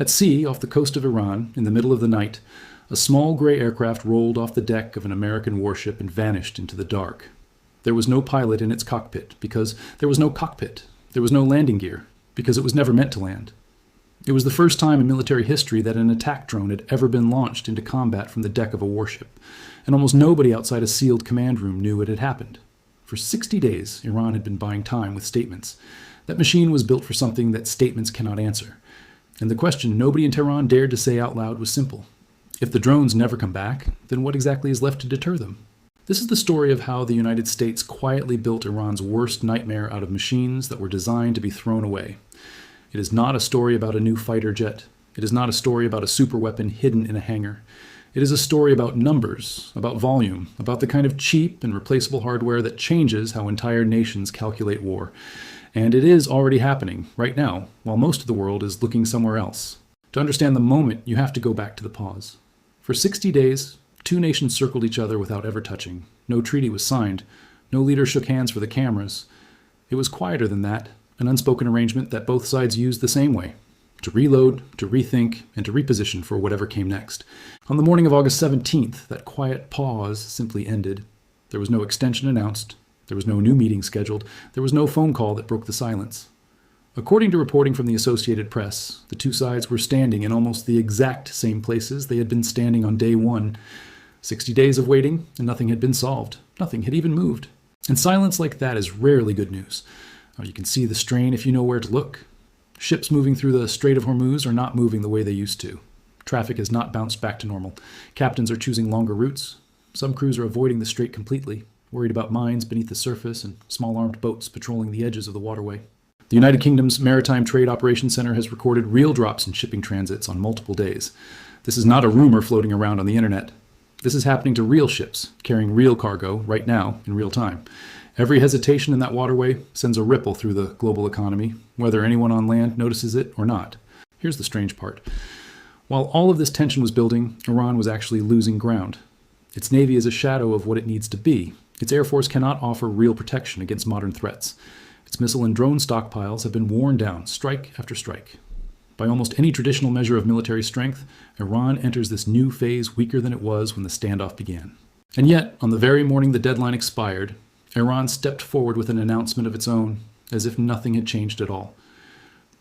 At sea, off the coast of Iran, in the middle of the night, a small gray aircraft rolled off the deck of an American warship and vanished into the dark. There was no pilot in its cockpit, because there was no cockpit. There was no landing gear, because it was never meant to land. It was the first time in military history that an attack drone had ever been launched into combat from the deck of a warship, and almost nobody outside a sealed command room knew it had happened. For 60 days, Iran had been buying time with statements. That machine was built for something that statements cannot answer. And the question nobody in Tehran dared to say out loud was simple. If the drones never come back, then what exactly is left to deter them? This is the story of how the United States quietly built Iran's worst nightmare out of machines that were designed to be thrown away. It is not a story about a new fighter jet. It is not a story about a superweapon hidden in a hangar. It is a story about numbers, about volume, about the kind of cheap and replaceable hardware that changes how entire nations calculate war. And it is already happening, right now, while most of the world is looking somewhere else. To understand the moment, you have to go back to the pause. For 60 days, two nations circled each other without ever touching. No treaty was signed. No leader shook hands for the cameras. It was quieter than that, an unspoken arrangement that both sides used the same way. To reload, to rethink, and to reposition for whatever came next. On the morning of August 17th, that quiet pause simply ended. There was no extension announced. There was no new meeting scheduled. There was no phone call that broke the silence. According to reporting from the Associated Press, the two sides were standing in almost the exact same places they had been standing on day one. 60 days of waiting, and nothing had been solved. Nothing had even moved. And silence like that is rarely good news. You can see the strain if you know where to look. Ships moving through the Strait of Hormuz are not moving the way they used to. Traffic has not bounced back to normal. Captains are choosing longer routes. Some crews are avoiding the strait completely, worried about mines beneath the surface and small armed boats patrolling the edges of the waterway. The United Kingdom's Maritime Trade Operations Center has recorded real drops in shipping transits on multiple days. This is not a rumor floating around on the internet. This is happening to real ships, carrying real cargo right now in real time. Every hesitation in that waterway sends a ripple through the global economy, whether anyone on land notices it or not. Here's the strange part. While all of this tension was building, Iran was actually losing ground. Its navy is a shadow of what it needs to be. Its air force cannot offer real protection against modern threats. Its missile and drone stockpiles have been worn down, strike after strike. By almost any traditional measure of military strength, Iran enters this new phase weaker than it was when the standoff began. And yet, on the very morning the deadline expired, Iran stepped forward with an announcement of its own, as if nothing had changed at all.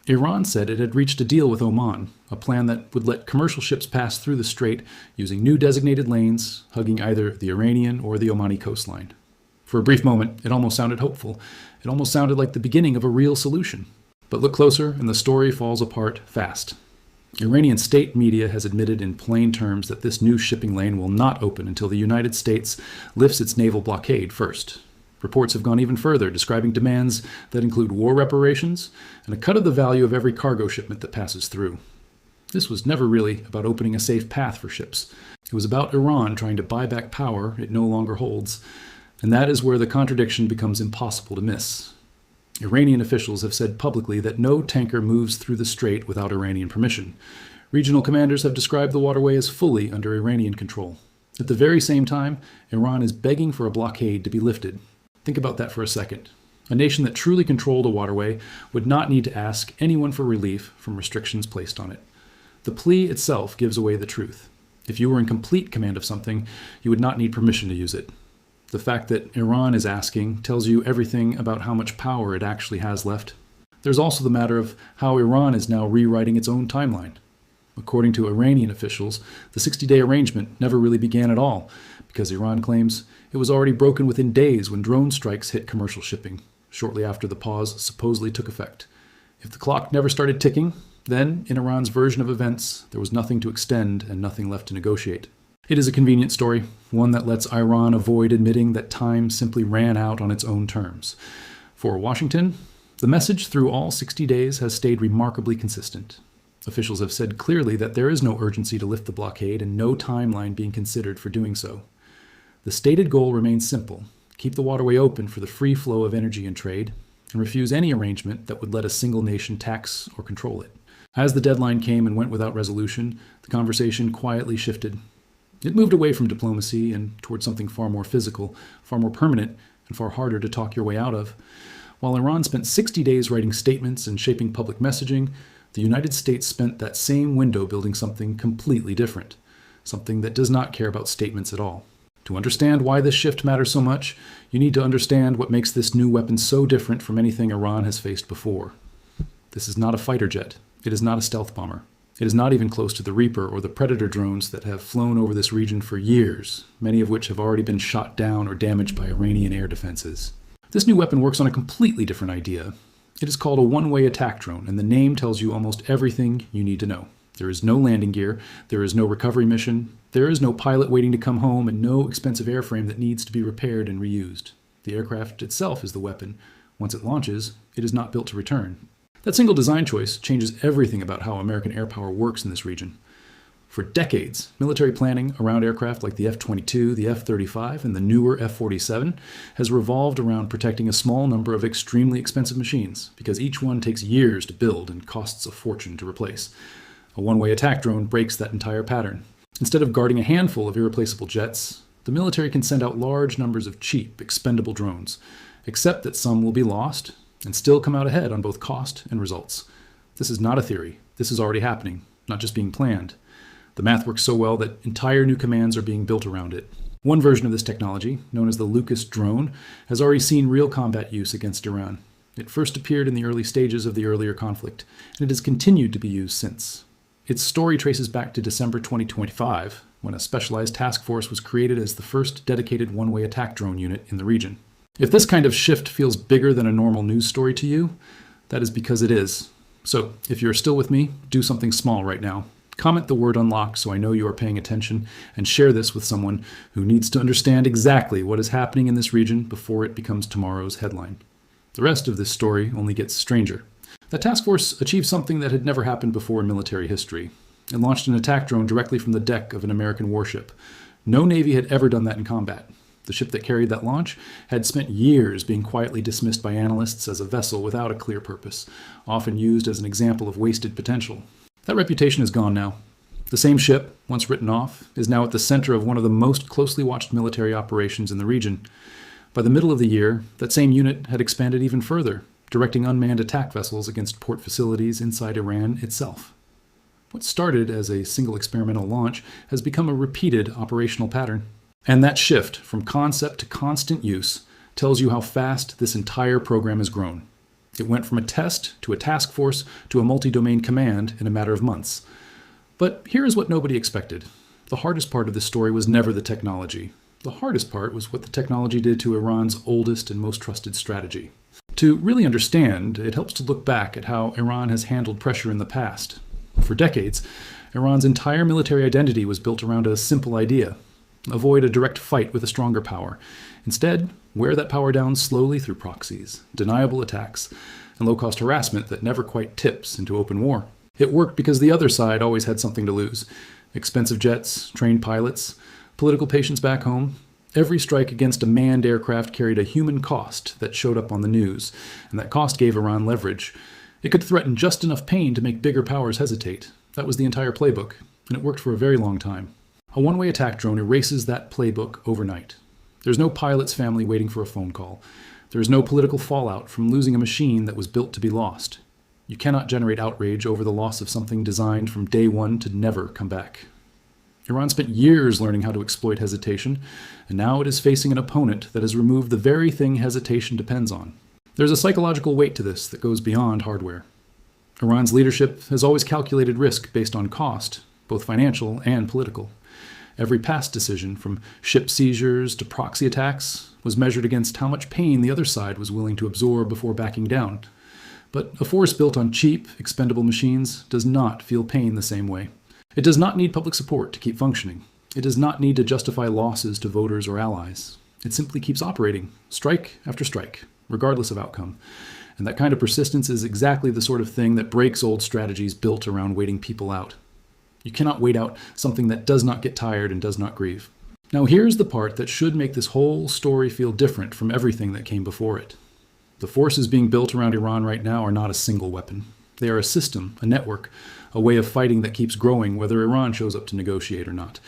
Iran said it had reached a deal with Oman, a plan that would let commercial ships pass through the strait using new designated lanes, hugging either the Iranian or the Omani coastline. For a brief moment, it almost sounded hopeful. It almost sounded like the beginning of a real solution. But look closer, and the story falls apart fast. Iranian state media has admitted in plain terms that this new shipping lane will not open until the United States lifts its naval blockade first. Reports have gone even further, describing demands that include war reparations and a cut of the value of every cargo shipment that passes through. This was never really about opening a safe path for ships. It was about Iran trying to buy back power it no longer holds, and that is where the contradiction becomes impossible to miss. Iranian officials have said publicly that no tanker moves through the strait without Iranian permission. Regional commanders have described the waterway as fully under Iranian control. At the very same time, Iran is begging for a blockade to be lifted. Think about that for a second. A nation that truly controlled a waterway would not need to ask anyone for relief from restrictions placed on it. The plea itself gives away the truth. If you were in complete command of something, you would not need permission to use it. The fact that Iran is asking tells you everything about how much power it actually has left. There's also the matter of how Iran is now rewriting its own timeline. According to Iranian officials, the 60-day arrangement never really began at all, because Iran claims it was already broken within days when drone strikes hit commercial shipping, shortly after the pause supposedly took effect. If the clock never started ticking, then, in Iran's version of events, there was nothing to extend and nothing left to negotiate. It is a convenient story, one that lets Iran avoid admitting that time simply ran out on its own terms. For Washington, the message through all 60 days has stayed remarkably consistent. Officials have said clearly that there is no urgency to lift the blockade and no timeline being considered for doing so. The stated goal remains simple: keep the waterway open for the free flow of energy and trade, and refuse any arrangement that would let a single nation tax or control it. As the deadline came and went without resolution, the conversation quietly shifted. It moved away from diplomacy and toward something far more physical, far more permanent, and far harder to talk your way out of. While Iran spent 60 days writing statements and shaping public messaging, The United States spent that same window building something completely different, something that does not care about statements at all. To understand why this shift matters so much, you need to understand what makes this new weapon so different from anything Iran has faced before. This is not a fighter jet. It is not a stealth bomber. It is not even close to the Reaper or the Predator drones that have flown over this region for years, many of which have already been shot down or damaged by Iranian air defenses. This new weapon works on a completely different idea. It is called a one-way attack drone, and the name tells you almost everything you need to know. There is no landing gear, there is no recovery mission, there is no pilot waiting to come home, and no expensive airframe that needs to be repaired and reused. The aircraft itself is the weapon. Once it launches, it is not built to return. That single design choice changes everything about how American air power works in this region. For decades, military planning around aircraft like the F-22, the F-35, and the newer F-47 has revolved around protecting a small number of extremely expensive machines, because each one takes years to build and costs a fortune to replace. A one-way attack drone breaks that entire pattern. Instead of guarding a handful of irreplaceable jets, the military can send out large numbers of cheap, expendable drones, except that some will be lost and still come out ahead on both cost and results. This is not a theory. This is already happening, not just being planned. The math works so well that entire new commands are being built around it. One version of this technology, known as the Lucas drone, has already seen real combat use against Iran. It first appeared in the early stages of the earlier conflict, and it has continued to be used since. Its story traces back to December 2025, when a specialized task force was created as the first dedicated one-way attack drone unit in the region. If this kind of shift feels bigger than a normal news story to you, that is because it is. So, if you're still with me, do something small right now. Comment the word unlock so I know you are paying attention, and share this with someone who needs to understand exactly what is happening in this region before it becomes tomorrow's headline. The rest of this story only gets stranger. The task force achieved something that had never happened before in military history. It launched an attack drone directly from the deck of an American warship. No Navy had ever done that in combat. The ship that carried that launch had spent years being quietly dismissed by analysts as a vessel without a clear purpose, often used as an example of wasted potential. That reputation is gone now. The same ship, once written off, is now at the center of one of the most closely watched military operations in the region. By the middle of the year, that same unit had expanded even further, directing unmanned attack vessels against port facilities inside Iran itself. What started as a single experimental launch has become a repeated operational pattern. And that shift from concept to constant use tells you how fast this entire program has grown. It went from a test to a task force to a multi-domain command in a matter of months. But here is what nobody expected. The hardest part of this story was never the technology. The hardest part was what the technology did to Iran's oldest and most trusted strategy. To really understand, it helps to look back at how Iran has handled pressure in the past. For decades, Iran's entire military identity was built around a simple idea: avoid a direct fight with a stronger power. Instead, wear that power down slowly through proxies, deniable attacks, and low-cost harassment that never quite tips into open war. It worked because the other side always had something to lose: expensive jets, trained pilots, political patience back home. Every strike against a manned aircraft carried a human cost that showed up on the news, and that cost gave Iran leverage. It could threaten just enough pain to make bigger powers hesitate. That was the entire playbook, and it worked for a very long time. A one-way attack drone erases that playbook overnight. There's no pilot's family waiting for a phone call. There is no political fallout from losing a machine that was built to be lost. You cannot generate outrage over the loss of something designed from day one to never come back. Iran spent years learning how to exploit hesitation, and now it is facing an opponent that has removed the very thing hesitation depends on. There's a psychological weight to this that goes beyond hardware. Iran's leadership has always calculated risk based on cost, both financial and political. Every past decision, from ship seizures to proxy attacks, was measured against how much pain the other side was willing to absorb before backing down. But a force built on cheap, expendable machines does not feel pain the same way. It does not need public support to keep functioning. It does not need to justify losses to voters or allies. It simply keeps operating, strike after strike, regardless of outcome. And that kind of persistence is exactly the sort of thing that breaks old strategies built around waiting people out. You cannot wait out something that does not get tired and does not grieve. Now here's the part that should make this whole story feel different from everything that came before it. The forces being built around Iran right now are not a single weapon. They are a system, a network, a way of fighting that keeps growing whether Iran shows up to negotiate or not.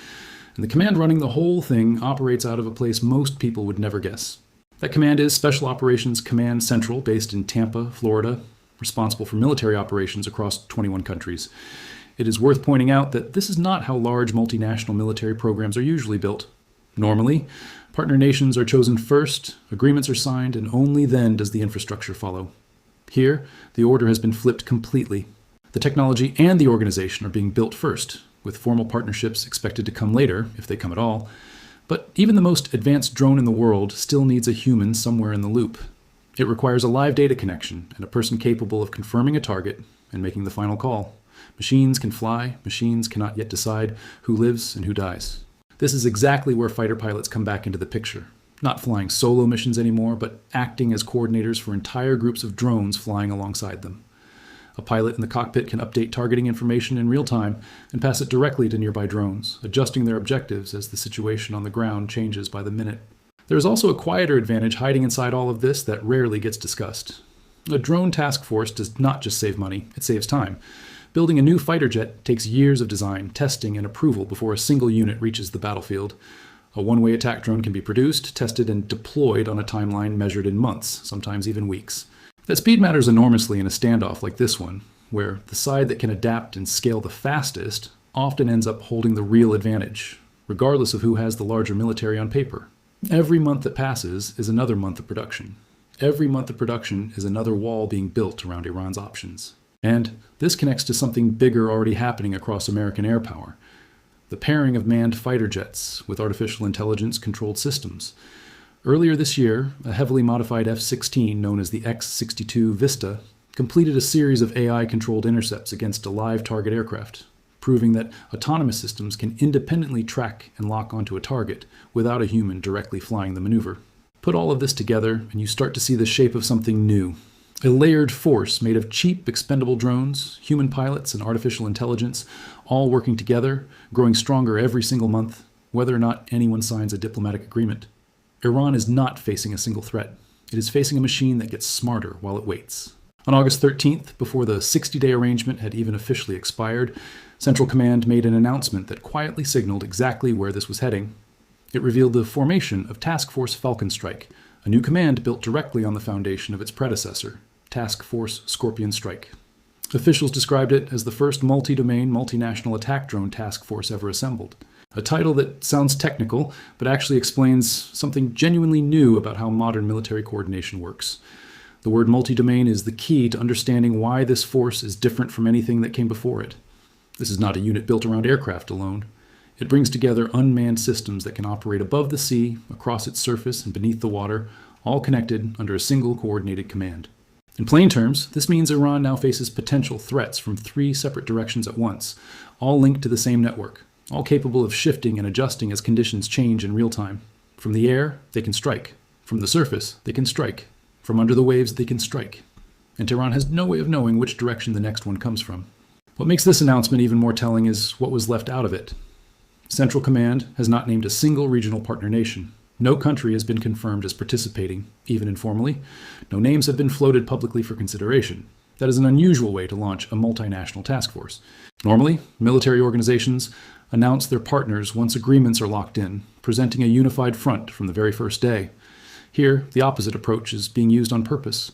And the command running the whole thing operates out of a place most people would never guess. That command is Special Operations Command Central, based in Tampa, Florida. responsible for military operations across 21 countries. It is worth pointing out that this is not how large multinational military programs are usually built. Normally, partner nations are chosen first, agreements are signed, and only then does the infrastructure follow. Here, the order has been flipped completely. The technology and the organization are being built first, with formal partnerships expected to come later, if they come at all. But even the most advanced drone in the world still needs a human somewhere in the loop. It requires a live data connection and a person capable of confirming a target and making the final call. Machines can fly, machines cannot yet decide who lives and who dies. This is exactly where fighter pilots come back into the picture. Not flying solo missions anymore, but acting as coordinators for entire groups of drones flying alongside them. A pilot in the cockpit can update targeting information in real time and pass it directly to nearby drones, adjusting their objectives as the situation on the ground changes by the minute. There is also a quieter advantage hiding inside all of this that rarely gets discussed. A drone task force does not just save money, it saves time. Building a new fighter jet takes years of design, testing, and approval before a single unit reaches the battlefield. A one-way attack drone can be produced, tested, and deployed on a timeline measured in months, sometimes even weeks. That speed matters enormously in a standoff like this one, where the side that can adapt and scale the fastest often ends up holding the real advantage, regardless of who has the larger military on paper. Every month that passes is another month of production. Every month of production is another wall being built around Iran's options. And this connects to something bigger already happening across American air power: the pairing of manned fighter jets with artificial intelligence-controlled systems. Earlier this year, a heavily modified F-16 known as the X-62 Vista completed a series of AI-controlled intercepts against a live target aircraft, proving that autonomous systems can independently track and lock onto a target without a human directly flying the maneuver. Put all of this together, and you start to see the shape of something new. A layered force made of cheap, expendable drones, human pilots, and artificial intelligence, all working together, growing stronger every single month, whether or not anyone signs a diplomatic agreement. Iran is not facing a single threat. It is facing a machine that gets smarter while it waits. On August 13th, before the 60-day arrangement had even officially expired, Central Command made an announcement that quietly signaled exactly where this was heading. It revealed the formation of Task Force Falcon Strike, a new command built directly on the foundation of its predecessor, Task Force Scorpion Strike. Officials described it as the first multi-domain, multinational attack drone task force ever assembled. A title that sounds technical, but actually explains something genuinely new about how modern military coordination works. The word multi-domain is the key to understanding why this force is different from anything that came before it. This is not a unit built around aircraft alone. It brings together unmanned systems that can operate above the sea, across its surface, and beneath the water, all connected under a single coordinated command. In plain terms, this means Iran now faces potential threats from 3 separate directions at once, all linked to the same network, all capable of shifting and adjusting as conditions change in real time. From the air, they can strike. From the surface, they can strike. From under the waves, they can strike. And Tehran has no way of knowing which direction the next one comes from. What makes this announcement even more telling is what was left out of it. Central Command has not named a single regional partner nation. No country has been confirmed as participating, even informally. No names have been floated publicly for consideration. That is an unusual way to launch a multinational task force. Normally, military organizations announce their partners once agreements are locked in, presenting a unified front from the very first day. Here, the opposite approach is being used on purpose.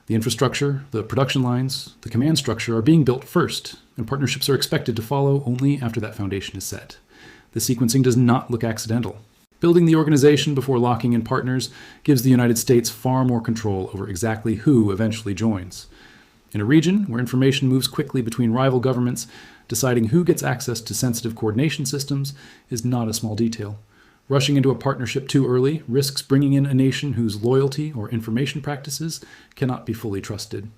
The infrastructure, the production lines, the command structure are being built first, and partnerships are expected to follow only after that foundation is set. The sequencing does not look accidental. Building the organization before locking in partners gives the United States far more control over exactly who eventually joins. In a region where information moves quickly between rival governments, deciding who gets access to sensitive coordination systems is not a small detail. Rushing into a partnership too early risks bringing in a nation whose loyalty or information practices cannot be fully trusted.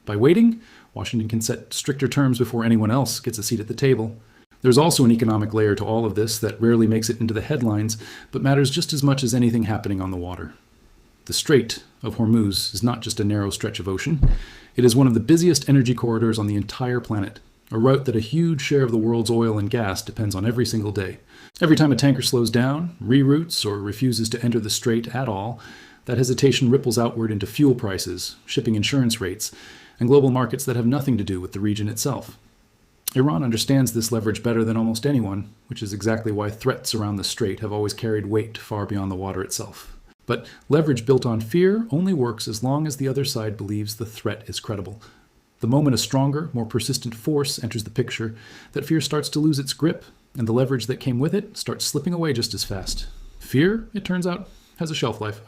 By waiting, Washington can set stricter terms before anyone else gets a seat at the table. There's also an economic layer to all of this that rarely makes it into the headlines, but matters just as much as anything happening on the water. The Strait of Hormuz is not just a narrow stretch of ocean. It is one of the busiest energy corridors on the entire planet, a route that a huge share of the world's oil and gas depends on every single day. Every time a tanker slows down, reroutes, or refuses to enter the strait at all, that hesitation ripples outward into fuel prices, shipping insurance rates, and global markets that have nothing to do with the region itself. Iran understands this leverage better than almost anyone, which is exactly why threats around the strait have always carried weight far beyond the water itself. But leverage built on fear only works as long as the other side believes the threat is credible. The moment a stronger, more persistent force enters the picture, that fear starts to lose its grip, and the leverage that came with it starts slipping away just as fast. Fear, it turns out, has a shelf life.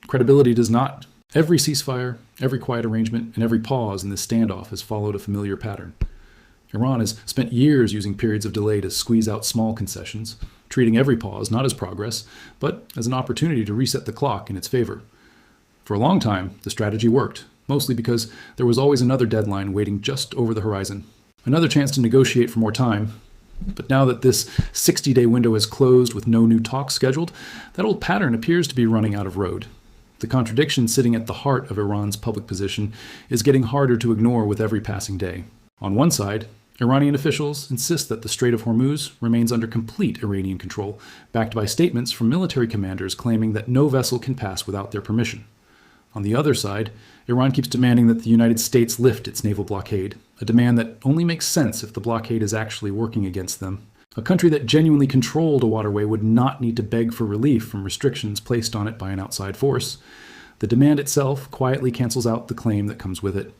Credibility does not. Every ceasefire, every quiet arrangement, and every pause in this standoff has followed a familiar pattern. Iran has spent years using periods of delay to squeeze out small concessions, treating every pause not as progress, but as an opportunity to reset the clock in its favor. For a long time, the strategy worked, mostly because there was always another deadline waiting just over the horizon, another chance to negotiate for more time. But now that this 60-day window is closed with no new talks scheduled, that old pattern appears to be running out of road. The contradiction sitting at the heart of Iran's public position is getting harder to ignore with every passing day. On one side, Iranian officials insist that the Strait of Hormuz remains under complete Iranian control, backed by statements from military commanders claiming that no vessel can pass without their permission. On the other side, Iran keeps demanding that the United States lift its naval blockade, a demand that only makes sense if the blockade is actually working against them. A country that genuinely controlled a waterway would not need to beg for relief from restrictions placed on it by an outside force. The demand itself quietly cancels out the claim that comes with it.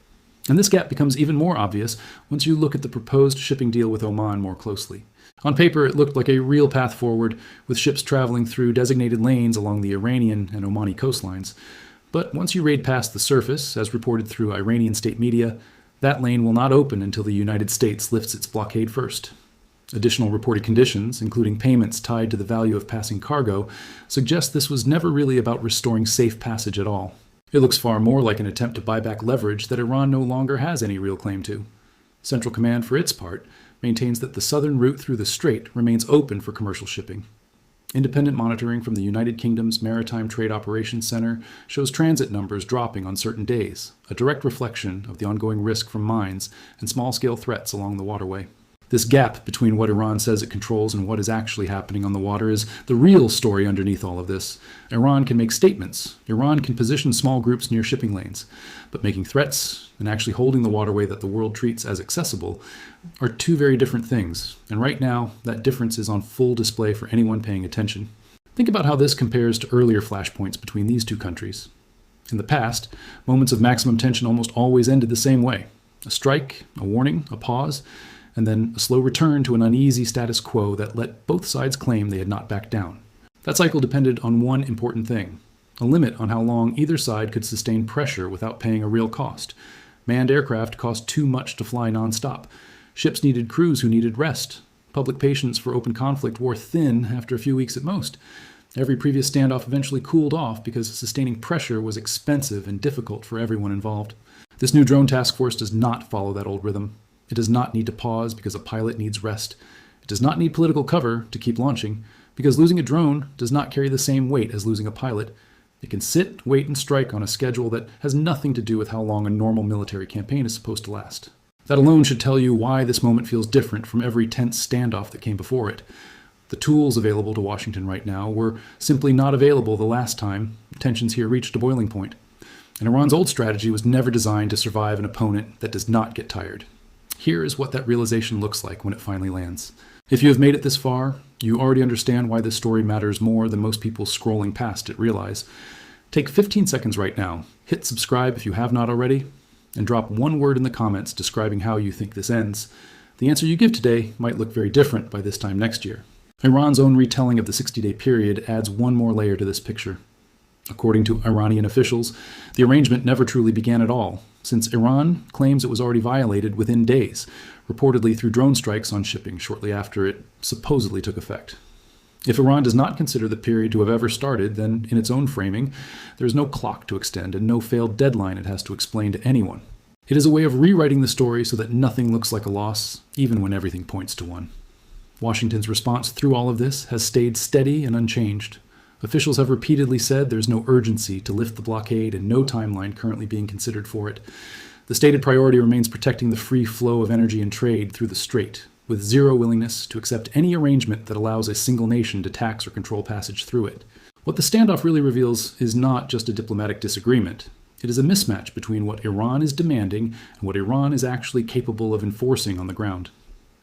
And this gap becomes even more obvious once you look at the proposed shipping deal with Oman more closely. On paper, it looked like a real path forward, with ships traveling through designated lanes along the Iranian and Omani coastlines. But once you raid past the surface, as reported through Iranian state media, that lane will not open until the United States lifts its blockade first. Additional reported conditions, including payments tied to the value of passing cargo, suggest this was never really about restoring safe passage at all. It looks far more like an attempt to buy back leverage that Iran no longer has any real claim to. Central Command, for its part, maintains that the southern route through the strait remains open for commercial shipping. Independent monitoring from the United Kingdom's Maritime Trade Operations Center shows transit numbers dropping on certain days, a direct reflection of the ongoing risk from mines and small-scale threats along the waterway. This gap between what Iran says it controls and what is actually happening on the water is the real story underneath all of this. Iran can make statements. Iran can position small groups near shipping lanes. But making threats and actually holding the waterway that the world treats as accessible are two very different things. And right now, that difference is on full display for anyone paying attention. Think about how this compares to earlier flashpoints between these two countries. In the past, moments of maximum tension almost always ended the same way. A strike, a warning, a pause, and then a slow return to an uneasy status quo that let both sides claim they had not backed down. That cycle depended on one important thing: a limit on how long either side could sustain pressure without paying a real cost. Manned aircraft cost too much to fly nonstop. Ships needed crews who needed rest. Public patience for open conflict wore thin after a few weeks at most. Every previous standoff eventually cooled off because sustaining pressure was expensive and difficult for everyone involved. This new drone task force does not follow that old rhythm. It does not need to pause because a pilot needs rest. It does not need political cover to keep launching, because losing a drone does not carry the same weight as losing a pilot. It can sit, wait, and strike on a schedule that has nothing to do with how long a normal military campaign is supposed to last. That alone should tell you why this moment feels different from every tense standoff that came before it. The tools available to Washington right now were simply not available the last time tensions here reached a boiling point. And Iran's old strategy was never designed to survive an opponent that does not get tired. Here is what that realization looks like when it finally lands. If you have made it this far, you already understand why this story matters more than most people scrolling past it realize. Take 15 seconds right now, hit subscribe if you have not already, and drop one word in the comments describing how you think this ends. The answer you give today might look very different by this time next year. Iran's own retelling of the 60-day period adds one more layer to this picture. According to Iranian officials, the arrangement never truly began at all, since Iran claims it was already violated within days, reportedly through drone strikes on shipping shortly after it supposedly took effect. If Iran does not consider the period to have ever started, then in its own framing, there is no clock to extend and no failed deadline it has to explain to anyone. It is a way of rewriting the story so that nothing looks like a loss, even when everything points to one. Washington's response through all of this has stayed steady and unchanged. Officials have repeatedly said there's no urgency to lift the blockade and no timeline currently being considered for it. The stated priority remains protecting the free flow of energy and trade through the strait, with zero willingness to accept any arrangement that allows a single nation to tax or control passage through it. What the standoff really reveals is not just a diplomatic disagreement. It is a mismatch between what Iran is demanding and what Iran is actually capable of enforcing on the ground.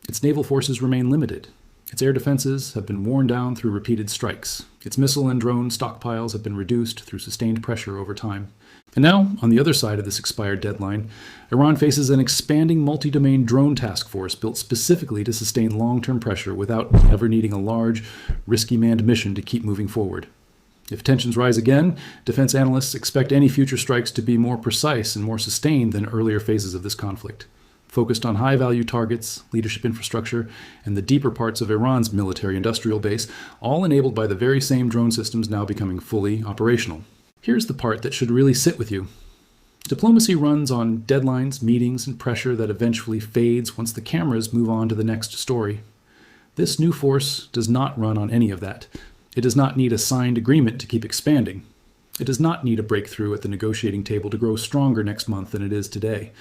Its naval forces remain limited. Its air defenses have been worn down through repeated strikes. Its missile and drone stockpiles have been reduced through sustained pressure over time. And now, on the other side of this expired deadline, Iran faces an expanding multi-domain drone task force built specifically to sustain long-term pressure without ever needing a large, risky manned mission to keep moving forward. If tensions rise again, defense analysts expect any future strikes to be more precise and more sustained than earlier phases of this conflict, focused on high-value targets, leadership infrastructure, and the deeper parts of Iran's military-industrial base, all enabled by the very same drone systems now becoming fully operational. Here's the part that should really sit with you. Diplomacy runs on deadlines, meetings, and pressure that eventually fades once the cameras move on to the next story. This new force does not run on any of that. It does not need a signed agreement to keep expanding. It does not need a breakthrough at the negotiating table to grow stronger next month than it is today.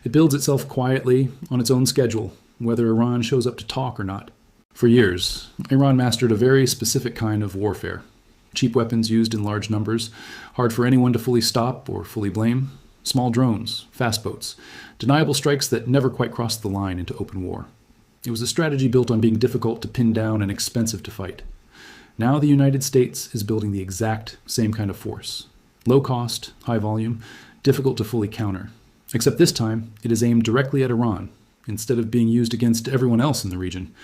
It builds itself quietly on its own schedule, whether Iran shows up to talk or not. For years, Iran mastered a very specific kind of warfare. Cheap weapons used in large numbers, hard for anyone to fully stop or fully blame. Small drones, fast boats, deniable strikes that never quite crossed the line into open war. It was a strategy built on being difficult to pin down and expensive to fight. Now the United States is building the exact same kind of force. Low cost, high volume, difficult to fully counter. Except this time, it is aimed directly at Iran, instead of being used against everyone else in the region.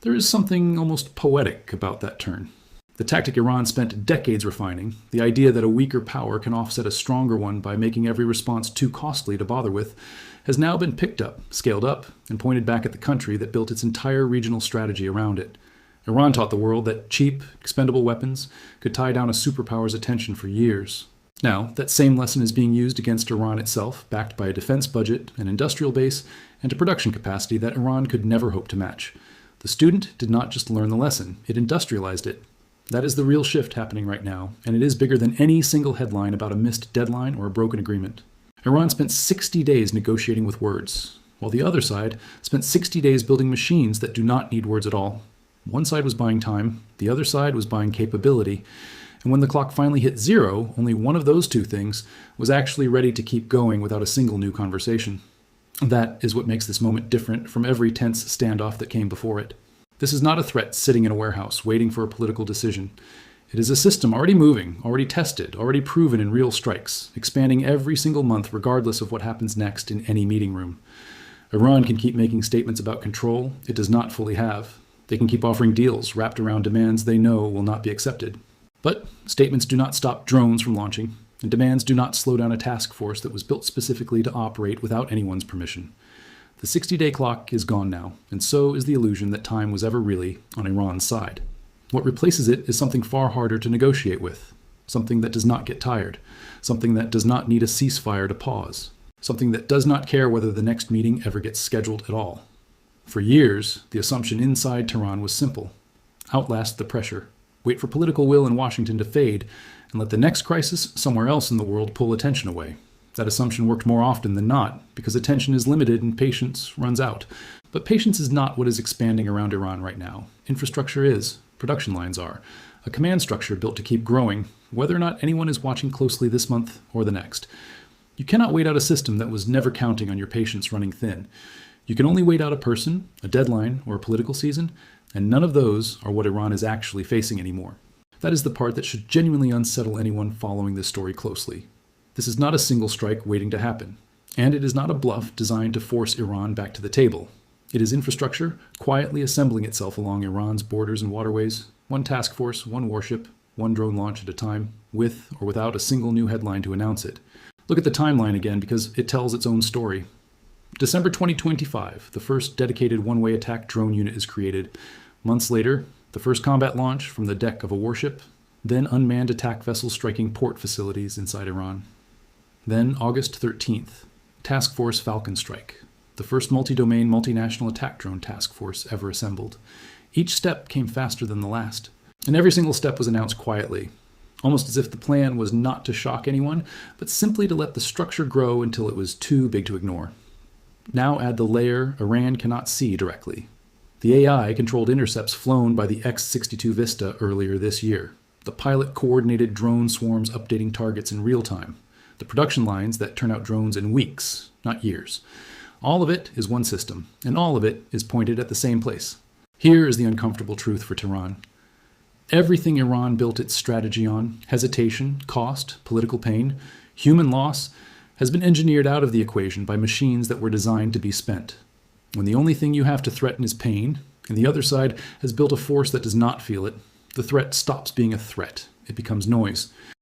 There is something almost poetic about that turn. The tactic Iran spent decades refining, the idea that a weaker power can offset a stronger one by making every response too costly to bother with, has now been picked up, scaled up, and pointed back at the country that built its entire regional strategy around it. Iran taught the world that cheap, expendable weapons could tie down a superpower's attention for years. Now, that same lesson is being used against Iran itself, backed by a defense budget, an industrial base, and a production capacity that Iran could never hope to match. The student did not just learn the lesson, it industrialized it. That is the real shift happening right now, and it is bigger than any single headline about a missed deadline or a broken agreement. Iran spent 60 days negotiating with words, while the other side spent 60 days building machines that do not need words at all. One side was buying time, the other side was buying capability, and when the clock finally hit zero, only one of those two things was actually ready to keep going without a single new conversation. That is what makes this moment different from every tense standoff that came before it. This is not a threat sitting in a warehouse waiting for a political decision. It is a system already moving, already tested, already proven in real strikes, expanding every single month regardless of what happens next in any meeting room. Iran can keep making statements about control it does not fully have. They can keep offering deals wrapped around demands they know will not be accepted. But statements do not stop drones from launching, and demands do not slow down a task force that was built specifically to operate without anyone's permission. The 60-day clock is gone now, and so is the illusion that time was ever really on Iran's side. What replaces it is something far harder to negotiate with, something that does not get tired, something that does not need a ceasefire to pause, something that does not care whether the next meeting ever gets scheduled at all. For years, the assumption inside Tehran was simple. Outlast the pressure, wait for political will in Washington to fade, and let the next crisis somewhere else in the world pull attention away. That assumption worked more often than not, because attention is limited and patience runs out. But patience is not what is expanding around Iran right now. Infrastructure is, production lines are, a command structure built to keep growing, whether or not anyone is watching closely this month or the next. You cannot wait out a system that was never counting on your patience running thin. You can only wait out a person, a deadline, or a political season, and none of those are what Iran is actually facing anymore. That is the part that should genuinely unsettle anyone following this story closely. This is not a single strike waiting to happen, and it is not a bluff designed to force Iran back to the table. It is infrastructure quietly assembling itself along Iran's borders and waterways, one task force, one warship, one drone launch at a time, with or without a single new headline to announce it. Look at the timeline again because it tells its own story. December 2025, the first dedicated one-way attack drone unit is created. Months later, the first combat launch from the deck of a warship, then unmanned attack vessels striking port facilities inside Iran. Then August 13th, Task Force Falcon Strike, the first multi-domain, multinational attack drone task force ever assembled. Each step came faster than the last, and every single step was announced quietly, almost as if the plan was not to shock anyone, but simply to let the structure grow until it was too big to ignore. Now add the layer Iran cannot see directly. The AI-controlled intercepts flown by the X-62 Vista earlier this year. The pilot-coordinated drone swarms updating targets in real time. The production lines that turn out drones in weeks, not years. All of it is one system, and all of it is pointed at the same place. Here is the uncomfortable truth for Tehran. Everything Iran built its strategy on, hesitation, cost, political pain, human loss, has been engineered out of the equation by machines that were designed to be spent. When the only thing you have to threaten is pain, and the other side has built a force that does not feel it, the threat stops being a threat. It becomes noise.